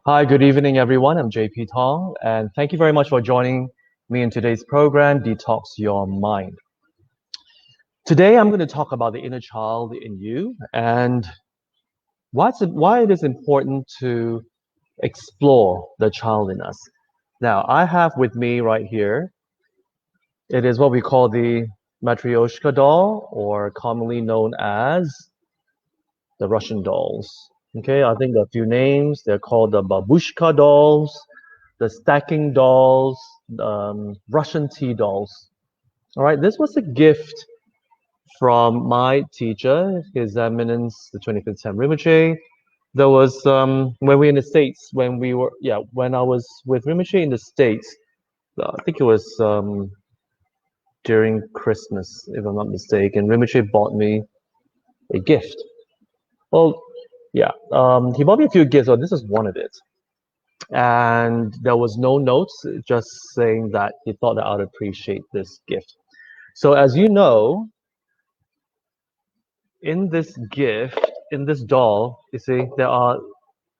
Hi, good evening, everyone. I'm JP Tong, and thank you very much for joining me in today's program, Detox Your Mind. Today, I'm going to talk about the inner child in you and why it is important to explore the child in us. Now, I have with me right here, it is what we call the Matryoshka doll, or commonly known as the Russian dolls. Okay, I think there are a few names. They're called the babushka dolls, the stacking dolls, Russian tea dolls. All right, this was a gift from my teacher, His Eminence, the 25th Sam Rinpoche. There was when we were in the States, when I was with Rinpoche in the States, I think it was during Christmas, if I'm not mistaken. Rinpoche bought me a gift. Well, yeah, he bought me a few gifts, but this is one of it. And there was no notes, just saying that he thought that I would appreciate this gift. So as you know, in this gift, in this doll, you see, there are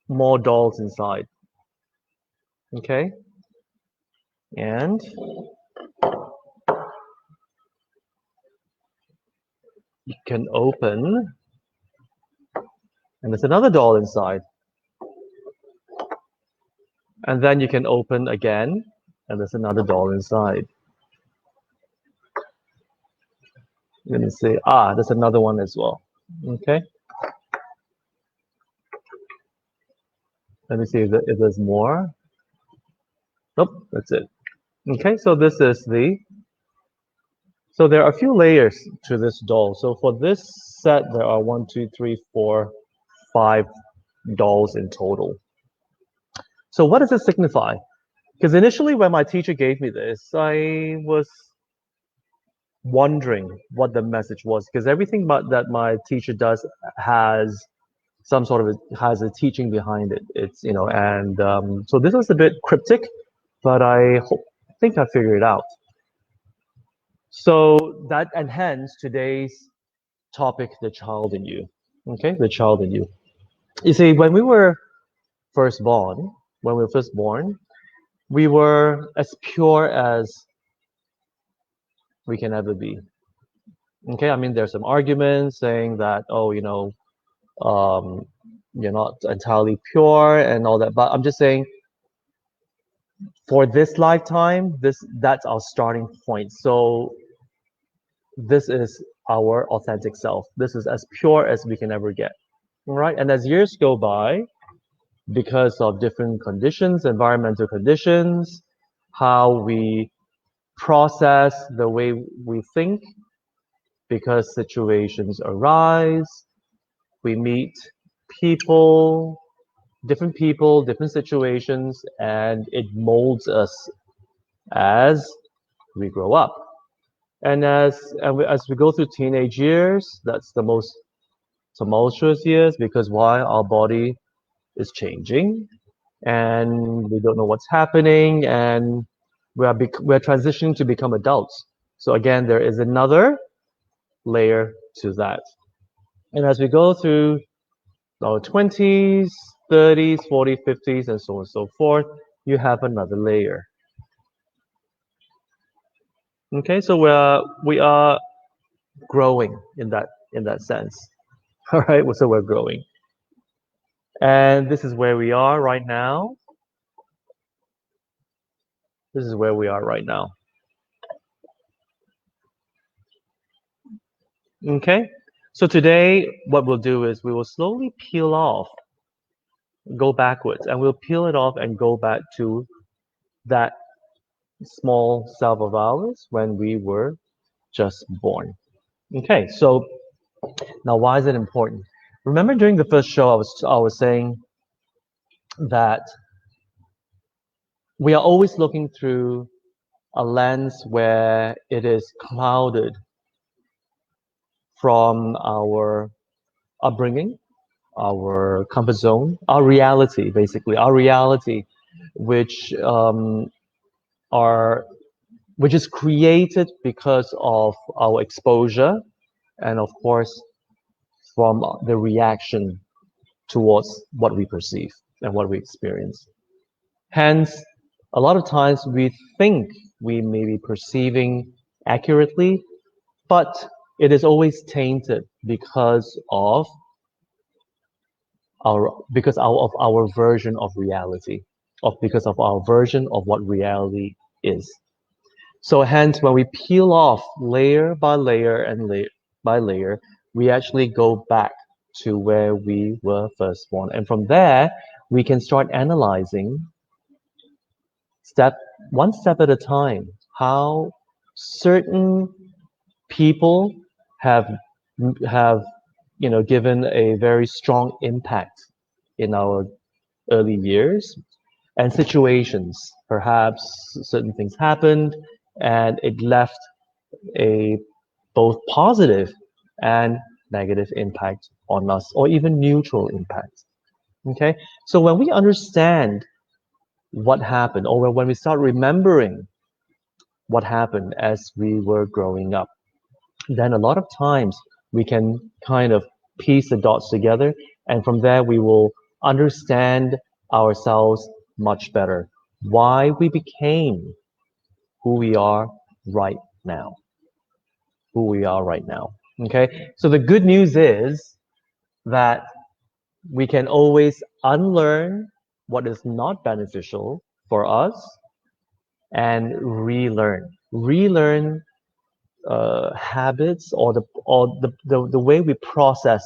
more dolls inside. Okay? And you can open, and there's another doll inside. And then you can open again, and there's another doll inside. Let me see. There's another one as well. Okay? Let me see if there's more. Nope, that's it. Okay, so this is so there are a few layers to this doll. So for this set, there are 1, 2, 3, 4, 5 dolls in total. So what does it signify? Because initially when my teacher gave me this, I was wondering what the message was, because everything that my teacher does has some sort of has a teaching behind it. It's and so this was a bit cryptic, but I think I figured it out. So that and hence today's topic, the child in you. Okay, the child in you. You see, when we were first born, when we were first born, we were as pure as we can ever be. Okay, I mean, there's some arguments saying that, oh, um, you're not entirely pure and all that, but I'm just saying, for this lifetime, that's our starting point. So this is our authentic self. This is as pure as we can ever get. All right, and as years go by, because of different conditions, environmental conditions, how we process the way we think, because situations arise, we meet people, different situations, and it molds us as we grow up. And as we go through teenage years, that's the most tumultuous years, because why? Our body is changing, and we don't know what's happening, and we're transitioning to become adults. So again, there is another layer to that. And as we go through our 20s, 30s, 40s, 50s, and so on and so forth, you have another layer. Okay, so we are growing in that sense. All right, so we're growing, and this is where we are right now. This is where we are right now. Okay, so today what we'll do is we will slowly peel off, go backwards, and we'll peel it off and go back to that small self of ours when we were just born. Okay, so now why is it important? Remember during the first show I was saying that we are always looking through a lens where it is clouded from our upbringing, our comfort zone, our reality, basically, our reality, which are which is created because of our exposure, and of course from the reaction towards what we perceive. and what we experience. Hence, a lot of times we think we may be perceiving accurately, but it is always tainted of our version of reality, because of our version of what reality is. So hence, when we peel off layer by layer and layer by layer, we actually go back to where we were first born. And from there, we can start analyzing step one step at a time how certain people have have given a very strong impact in our early years, and situations. Perhaps certain things happened and it left a both positive and negative impact on us, or even neutral impact. Okay, so when we understand what happened, or when we start remembering what happened as we were growing up, then a lot of times we can kind of piece the dots together, and from there we will understand ourselves much better, why we became who we are right now, okay. So the good news is that we can always unlearn what is not beneficial for us and relearn habits, or the way we process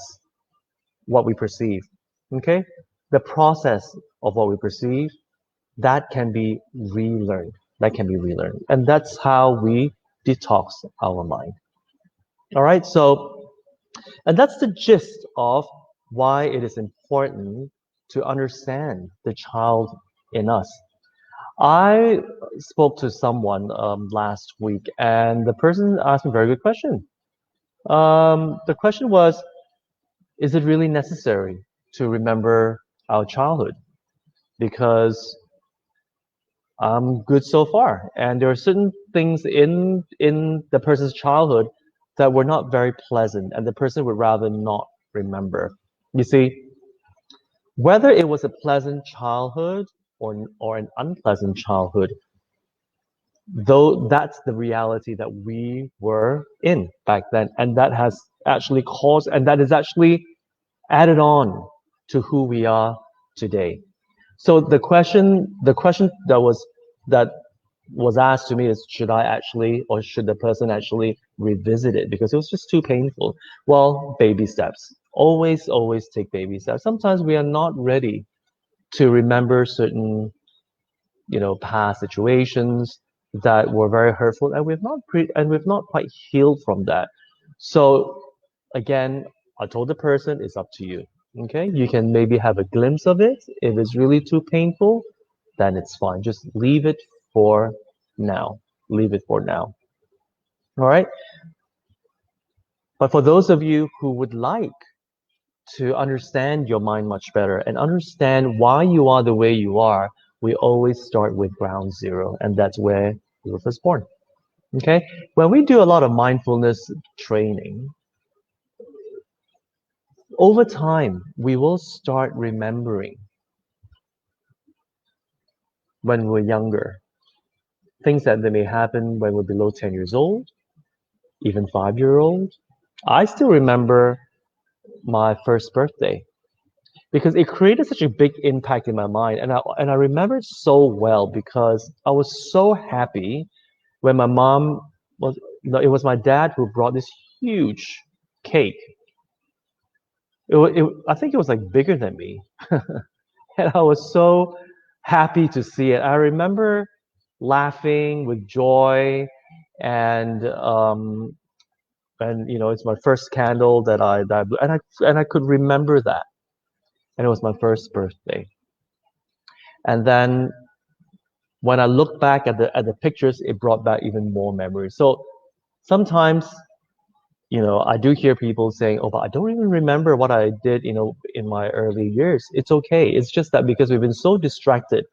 what we perceive. Okay, the process of what we perceive, that can be relearned. And that's how we detox our mind. All right, so, and that's the gist of why it is important to understand the child in us. I spoke to someone last week, and the person asked me a very good question. The question was, is it really necessary to remember our childhood? Because I'm good so far, and there are certain things in the person's childhood that were not very pleasant, and the person would rather not remember. You see, whether it was a pleasant childhood or an unpleasant childhood, though that's the reality that we were in back then, and that has actually caused, and that is actually added on to who we are today. So the question that was asked to me is, should I actually, or should the person actually revisit it, because it was just too painful? Well, baby steps. Always take baby steps. Sometimes we are not ready to remember certain, past situations that were very hurtful, and we've not quite healed from that. So again, I told the person, it's up to you. Okay, you can maybe have a glimpse of it. If it's really too painful, then it's fine. Just leave it for now. Leave it for now. All right. But for those of you who would like to understand your mind much better and understand why you are the way you are, we always start with ground zero, and that's where you were first born. Okay? When we do a lot of mindfulness training, over time, we will start remembering when we're younger, things that may happen when we're below 10 years old, even 5-year old. I still remember my first birthday because it created such a big impact in my mind, and I remember it so well because I was so happy when my mom was no, it was my dad who brought this huge cake. I think it was like bigger than me, and I was so happy to see it. I remember laughing with joy, and it's my first candle that I blew, and I could remember that, and it was my first birthday. And then when I look back at the pictures, it brought back even more memories. So sometimes, I do hear people saying, "Oh, but I don't even remember what I did, in my early years." It's okay. It's just that because we've been so distracted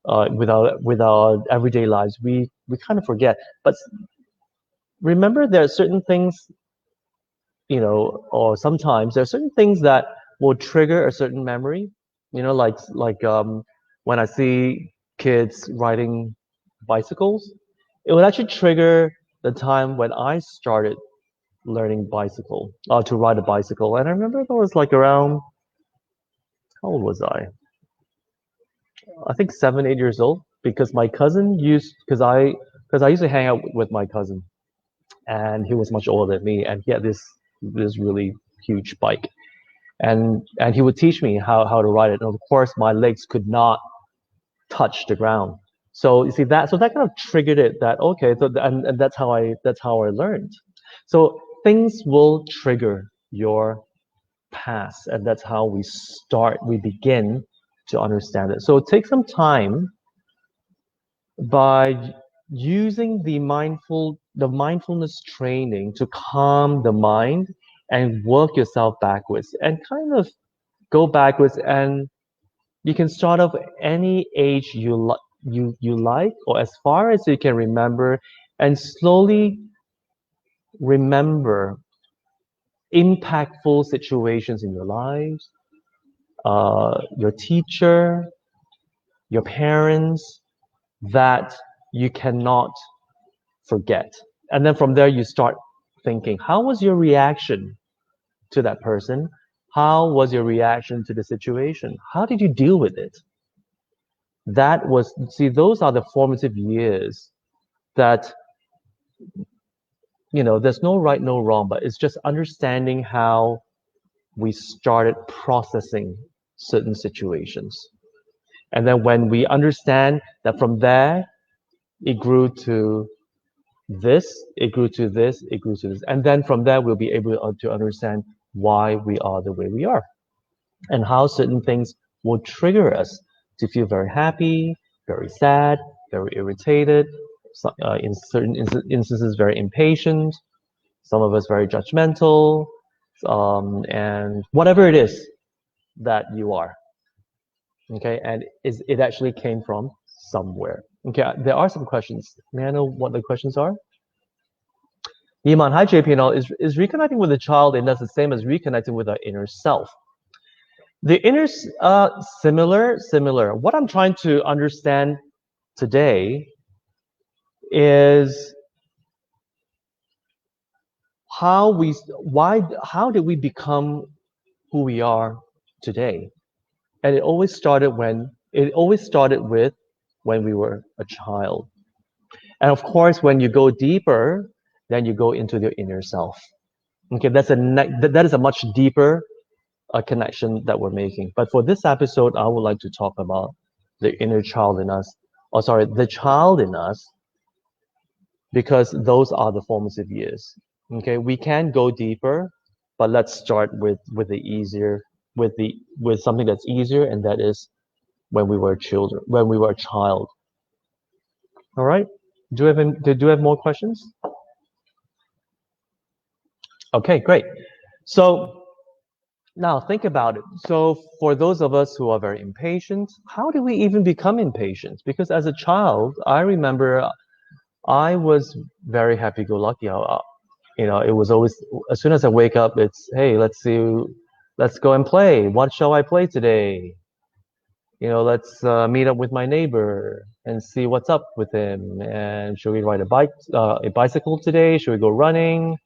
with our everyday lives, we kind of forget. But remember, there are certain things, or sometimes there are certain things that will trigger a certain memory. when I see kids riding bicycles, it would actually trigger the time when I started learning to ride a bicycle. And I remember I was like around, how old was I? I think 7, 8 years old, because my cousin because I used to hang out with my cousin, and he was much older than me, and he had this really huge bike, and he would teach me how to ride it. And of course, my legs could not touch the ground. So you see that kind of triggered it, that okay, and that's how I learned. So things will trigger your past, and that's how we begin to understand it. So take some time by using the mindfulness training to calm the mind and work yourself backwards and kind of go backwards, and you can start off any age you like, or as far as you can remember, and slowly remember impactful situations in your lives, your teacher, your parents, that you cannot forget. And then from there, you start thinking, how was your reaction to that person? How was your reaction to the situation? How did you deal with it? Those are the formative years that, there's no right, no wrong, but it's just understanding how we started processing certain situations. And then when we understand that from there, it grew to this, it grew to this, it grew to this. And then from there, we'll be able to understand why we are the way we are, and how certain things will trigger us to feel very happy, very sad, very irritated, in certain instances, very impatient, some of us very judgmental, and whatever it is that you are. Okay, and it actually came from somewhere. Okay, there are some questions. May I know what the questions are? Iman, hi JPNL. Is reconnecting with the child in us the same as reconnecting with our inner self? The inner, similar. What I'm trying to understand today is how did we become who we are today? And it always started with when we were a child. And of course, when you go deeper, then you go into the inner self. Okay, that is a much deeper connection that we're making. But for this episode, I would like to talk about the inner child in us, or sorry, the child in us, because those are the formative years. Okay, we can go deeper, but let's start with the easier, with something that's easier, and that is when we were children, when we were a child. All right. Do you have more questions? Okay, great. So now think about it. So for those of us who are very impatient, how do we even become impatient? Because as a child, I remember I was very happy-go-lucky. It was always, as soon as I wake up, it's, hey, let's go and play. What shall I play today? Let's meet up with my neighbor and see what's up with him. And should we ride a bicycle today? Should we go running?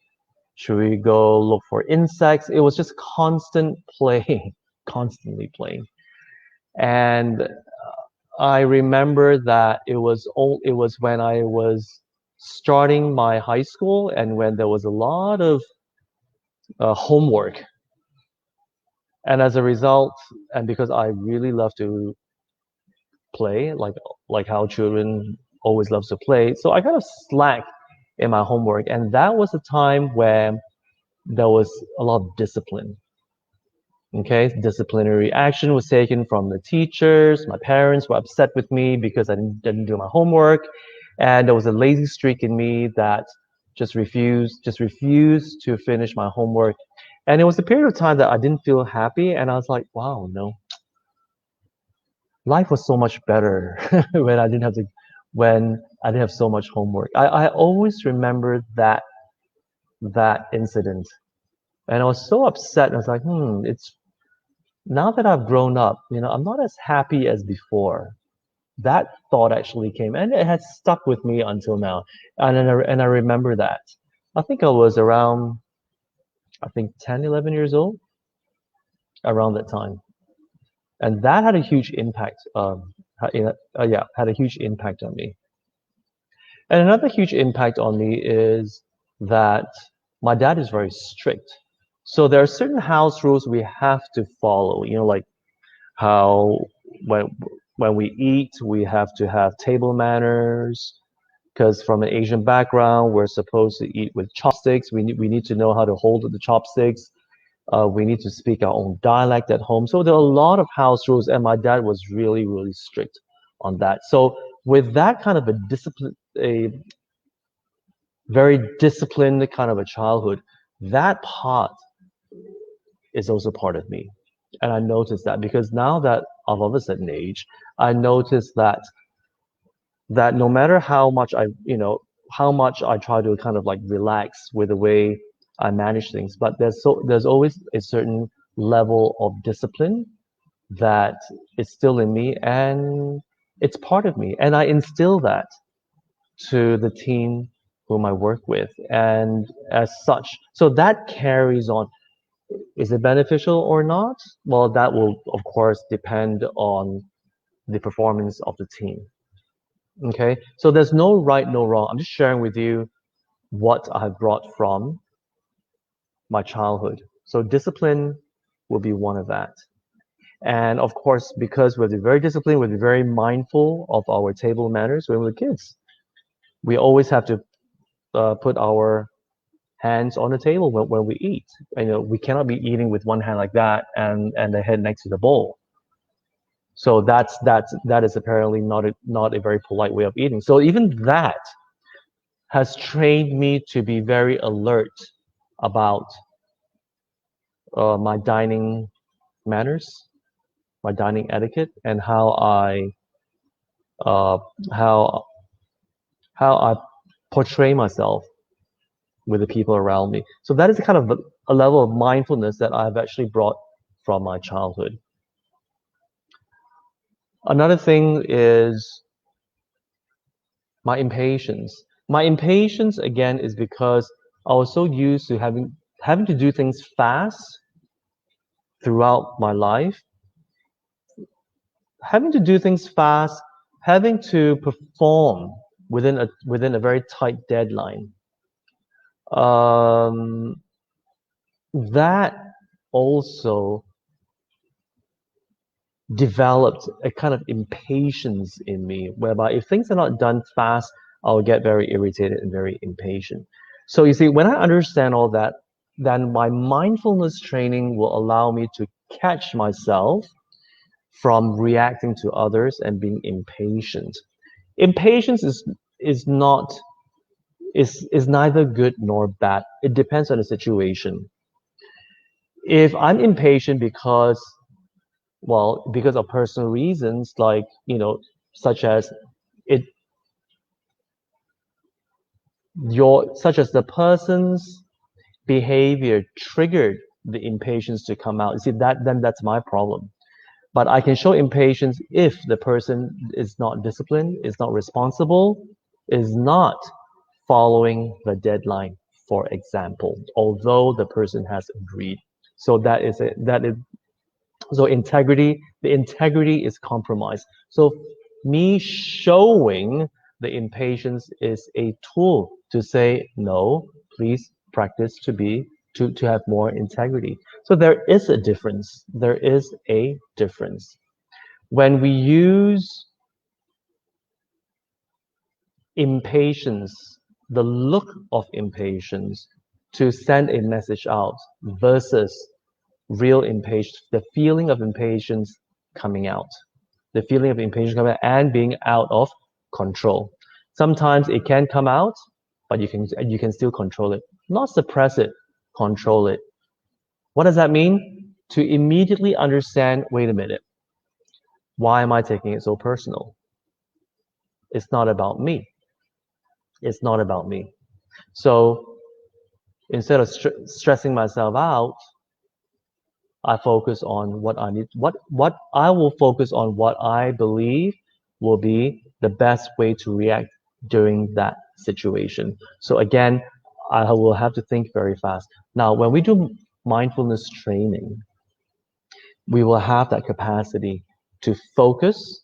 Should we go look for insects? It was just constant playing, constantly playing. And I remember that it was when I was starting my high school, and when there was a lot of homework. And as a result, and because I really love to play, like how children always love to play, so I kind of slacked in my homework. And that was a time where there was a lot of discipline. Okay, disciplinary action was taken from the teachers. My parents were upset with me because I didn't do my homework, and there was a lazy streak in me that just refused to finish my homework. And it was a period of time that I didn't feel happy, and I was like, wow, no, life was so much better when I didn't have so much homework. I always remember that incident, and I was so upset. And I was like, Now that I've grown up, I'm not as happy as before. That thought actually came, and it has stuck with me until now. And I remember that. I think I was around, I think 10, 11 years old, around that time. And that had a huge impact. Yeah, had a huge impact on me. And another huge impact on me is that my dad is very strict. So there are certain house rules we have to follow. Like how when when we eat, we have to have table manners. Because from an Asian background, we're supposed to eat with chopsticks. We need to know how to hold the chopsticks. We need to speak our own dialect at home. So there are a lot of house rules, and my dad was really, really strict on that. So with that kind of a very disciplined kind of a childhood, that part is also part of me. And I noticed that because now that I'm of a certain age, I noticed that no matter how much I try to kind of like relax with the way I manage things, but there's always a certain level of discipline that is still in me, and it's part of me, and I instill that to the team whom I work with, and as such, so that carries on. Is it beneficial or not? Well, that will of course depend on the performance of the team. Okay, so there's no right, no wrong. I'm just sharing with you what I've brought from my childhood. So discipline will be one of that. And of course, because we're very disciplined, we're very mindful of our table manners when we're kids. We always have to put our hands on the table when we eat. We cannot be eating with one hand like that and the head next to the bowl. So that is apparently not a very polite way of eating. So even that has trained me to be very alert about my dining manners, my dining etiquette, and uh, how how I portray myself with the people around me. So that is a kind of a level of mindfulness that I've actually brought from my childhood. Another thing is my impatience. My impatience again is because I was so used to having to do things fast throughout my life, having to do things fast, having to perform within a very tight deadline. Um, that also developed a kind of impatience in me, whereby if things are not done fast, I'll get very irritated and very impatient. So you see, when I understand all that, then my mindfulness training will allow me to catch myself from reacting to others and being impatient. Impatience is not is neither good nor bad. It depends on the situation. If I'm impatient because of personal reasons, like such as it such as the person's behavior triggered the impatience to come out. You see that then that's my problem. But I can show impatience if the person is not disciplined, is not responsible, is not following the deadline, for example, although the person has agreed. So that is so the integrity is compromised. So me showing the impatience is a tool to say no, please practice to have more integrity. So there is a difference. There is a difference. When we use impatience, the look of impatience to send a message out versus real impatience, the feeling of impatience coming out, the feeling of impatience coming out and being out of control. Sometimes it can come out, but you can still control it, not suppress it, control it. What does that mean? To immediately understand, wait a minute, why am I taking it so personal? It's not about me. It's not about me. So instead of stressing myself out, I focus on what I need, what I will focus on what I believe will be the best way to react during that situation. So again, I will have to think very fast. Now, when we do mindfulness training, we will have that capacity to focus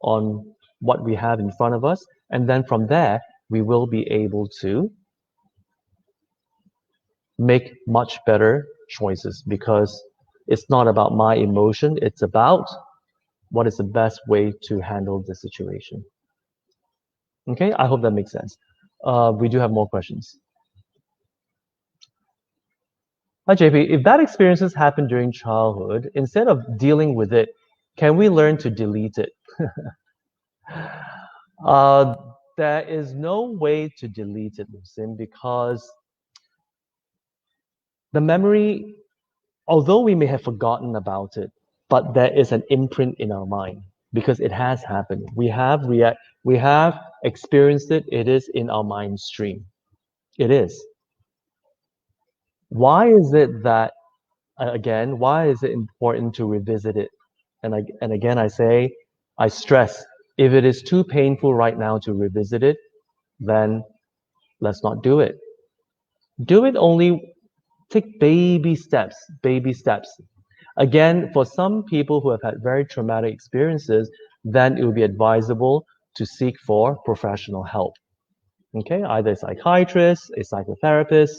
on what we have in front of us, and then from there, we will be able to make much better choices because it's not about my emotion, it's about what is the best way to handle the situation. Okay, I hope that makes sense. We do have more questions. Hi, JP. If bad experiences happen during childhood, instead of dealing with it, can we learn to delete it? Uh, there is no way to delete it, Sim, because the memory, although we may have forgotten about it, but there is an imprint in our mind because it has happened. We have experienced it. It is in our mind stream. It is. Why is it that again? Why is it important to revisit it? And again, I stress, if it is too painful right now to revisit it, then let's not do it. Do it only take baby steps, baby steps. Again, for some people who have had very traumatic experiences, then it would be advisable to seek for professional help. Okay, either a psychiatrist, a psychotherapist,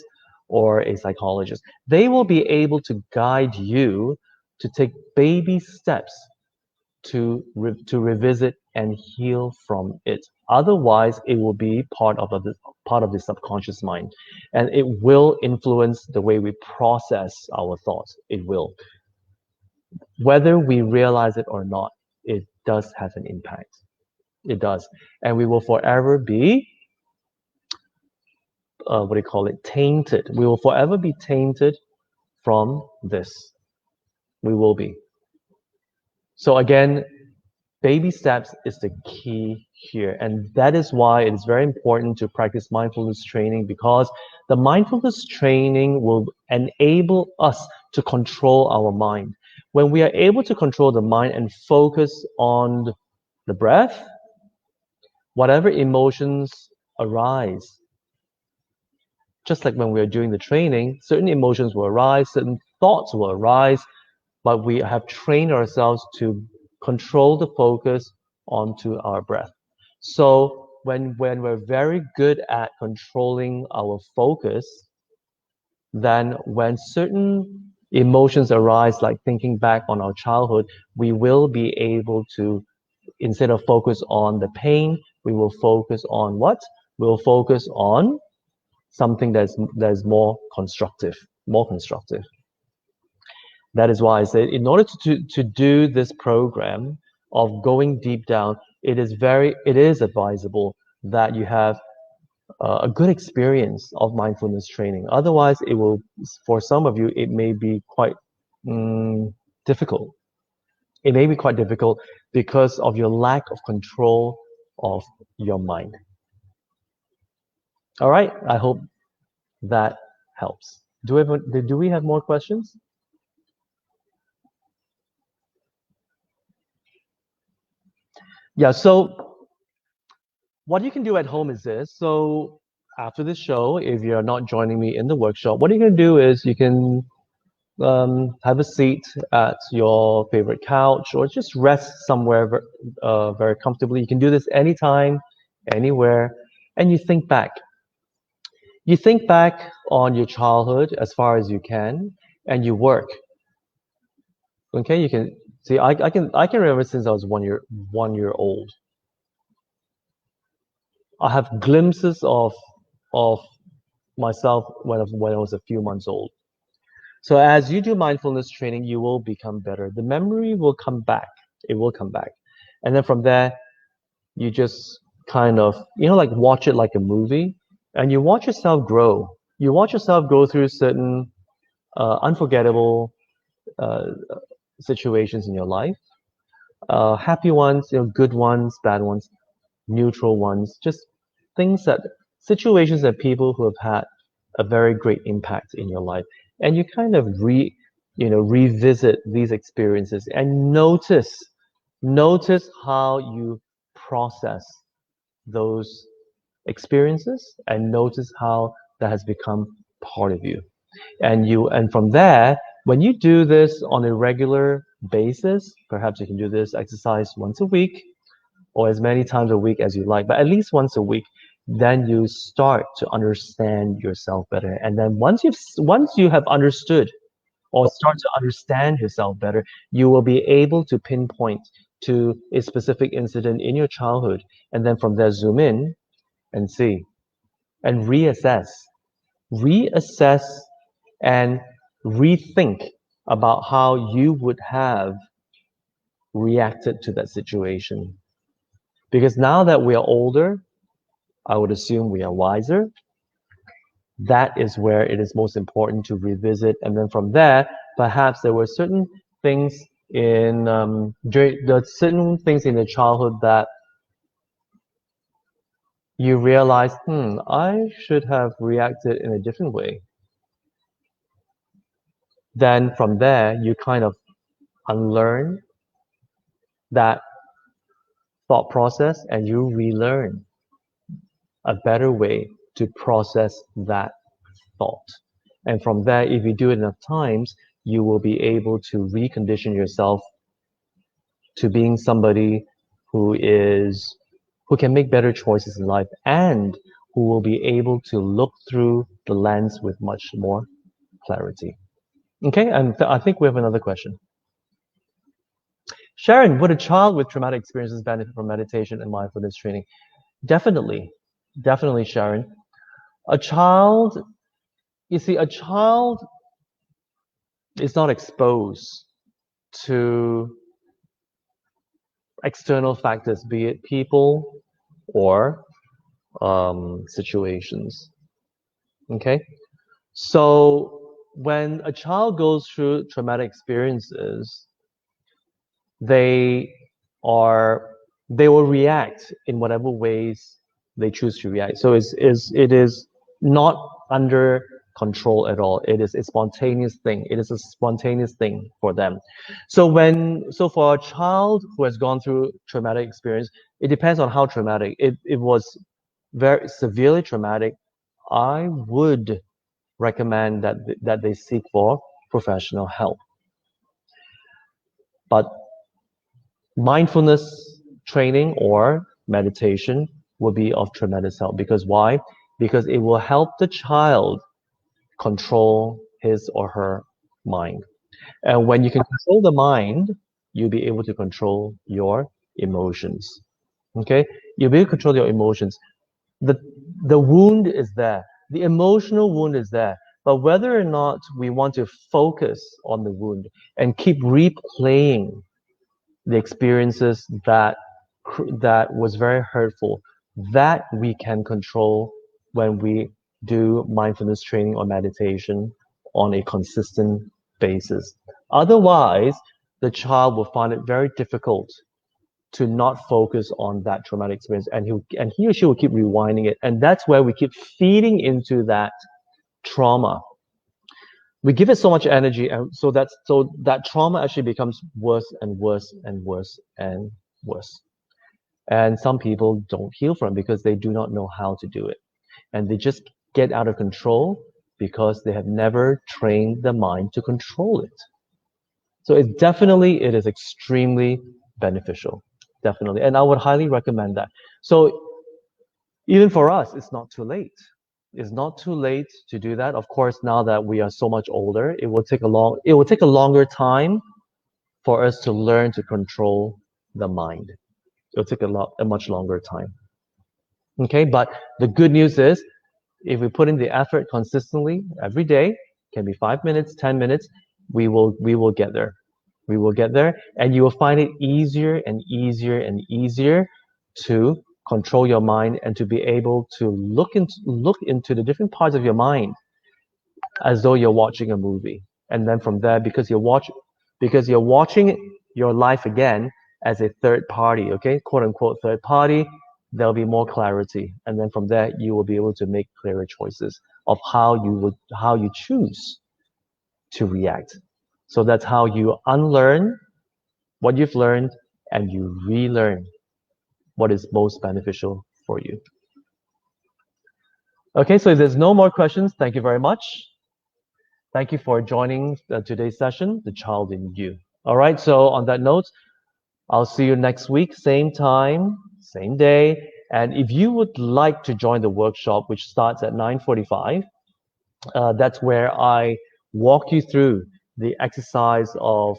or a psychologist. They will be able to guide you to take baby steps to revisit and heal from it. Otherwise, it will be part of the subconscious mind, and it will influence the way we process our thoughts. It will, whether we realize it or not. It does have an impact. It does, and we will forever be what do you call it? Tainted. We will forever be tainted from this. We will be. So again, baby steps is the key here. And that is why it is very important to practice mindfulness training because the mindfulness training will enable us to control our mind. When we are able to control the mind and focus on the breath, whatever emotions arise, just like when we are doing the training, certain emotions will arise, certain thoughts will arise, but we have trained ourselves to control the focus onto our breath. So when we're very good at controlling our focus, then when certain emotions arise, like thinking back on our childhood, we will be able to, instead of focus on the pain, we will focus on what? We'll focus on something that's more constructive, more constructive. That is why I say in order to do this program of going deep down, it is advisable that you have a good experience of mindfulness training. Otherwise, it will, for some of you, it may be quite difficult. It may be quite difficult because of your lack of control of your mind. All right, I hope that helps. Do we have more questions? Yeah, so what you can do at home is this. So after this show, if you're not joining me in the workshop, what you can do is you can have a seat at your favorite couch or just rest somewhere very comfortably. You can do this anytime, anywhere, and you think back. You think back on your childhood as far as you can, and you work. Okay, you can see. I can remember since I was 1 year old. I have glimpses of myself when I was a few months old. So as you do mindfulness training, you will become better. The memory will come back. It will come back. And then from there, you just kind of, like watch it like a movie and you watch yourself grow. You watch yourself go through certain unforgettable uh, situations in your life. Happy ones, good ones, bad ones, neutral ones, just things that situations that people who have had a very great impact in your life. And you kind of revisit these experiences and notice how you process those experiences and notice how that has become part of you. And from there, when you do this on a regular basis, perhaps you can do this exercise once a week or as many times a week as you like, but at least once a week, then you start to understand yourself better. And then once you have understood or start to understand yourself better, you will be able to pinpoint to a specific incident in your childhood, and then from there zoom in and see and reassess and rethink about how you would have reacted to that situation. Because now that we are older, I would assume we are wiser. That is where it is most important to revisit. And then from there, perhaps there were certain things certain things in the childhood that you realize, I should have reacted in a different way. Then from there, you kind of unlearn that thought process and you relearn a better way to process that thought. And from there, if you do it enough times, you will be able to recondition yourself to being somebody who is who can make better choices in life and who will be able to look through the lens with much more clarity. Okay, and I think we have another question. Sharon, would a child with traumatic experiences benefit from meditation and mindfulness training? Definitely, definitely, Sharon. A child, you see, a child is not exposed to external factors, be it people or situations. Okay, so when a child goes through traumatic experiences, they are they will react in whatever ways they choose to react. So it is not under control at all. It is a spontaneous thing. It is a spontaneous thing for them. So for a child who has gone through traumatic experience, it depends on how traumatic. If it was very severely traumatic, I would recommend that they seek for professional help. But mindfulness training or meditation will be of tremendous help. Because why? Because it will help the child control his or her mind. And when you can control the mind, you'll be able to control your emotions. Okay? You'll be able to control your emotions. The the wound is there. The emotional wound is there. But whether or not we want to focus on the wound and keep replaying the experiences that was very hurtful, that we can control when we do mindfulness training or meditation on a consistent basis. Otherwise, the child will find it very difficult to not focus on that traumatic experience, and he or she will keep rewinding it, and that's where we keep feeding into that trauma. We give it so much energy, and so that trauma actually becomes worse and worse and worse and worse. And some people don't heal from it because they do not know how to do it, and they just get out of control because they have never trained the mind to control it. So it is extremely beneficial, definitely, and I would highly recommend that. So even for us, it's not too late. It's not too late to do that. Of course, now that we are so much older, it will take a longer time for us to learn to control the mind. It'll take a much longer time. Okay, but the good news is if we put in the effort consistently every day, can be 5 minutes, 10 minutes, we will get there. We will get there, and you will find it easier and easier and easier to control your mind and to be able to look into the different parts of your mind as though you're watching a movie. And then from there, because you're watching your life again as a third party, okay, quote unquote third party, there'll be more clarity. And then from there, you will be able to make clearer choices of how you choose to react. So that's how you unlearn what you've learned and you relearn what is most beneficial for you. Okay, so if there's no more questions, thank you very much. Thank you for joining today's session, The Child in You. All right, so on that note, I'll see you next week, same time, same day. And if you would like to join the workshop, which starts at 9:45, that's where I walk you through the exercise of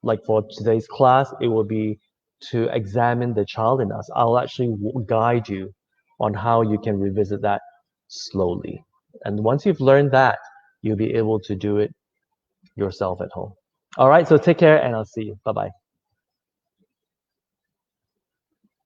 like for today's class, it will be to examine the child in us. I'll actually guide you on how you can revisit that slowly. And once you've learned that, you'll be able to do it yourself at home. All right, so take care and I'll see you. Bye bye.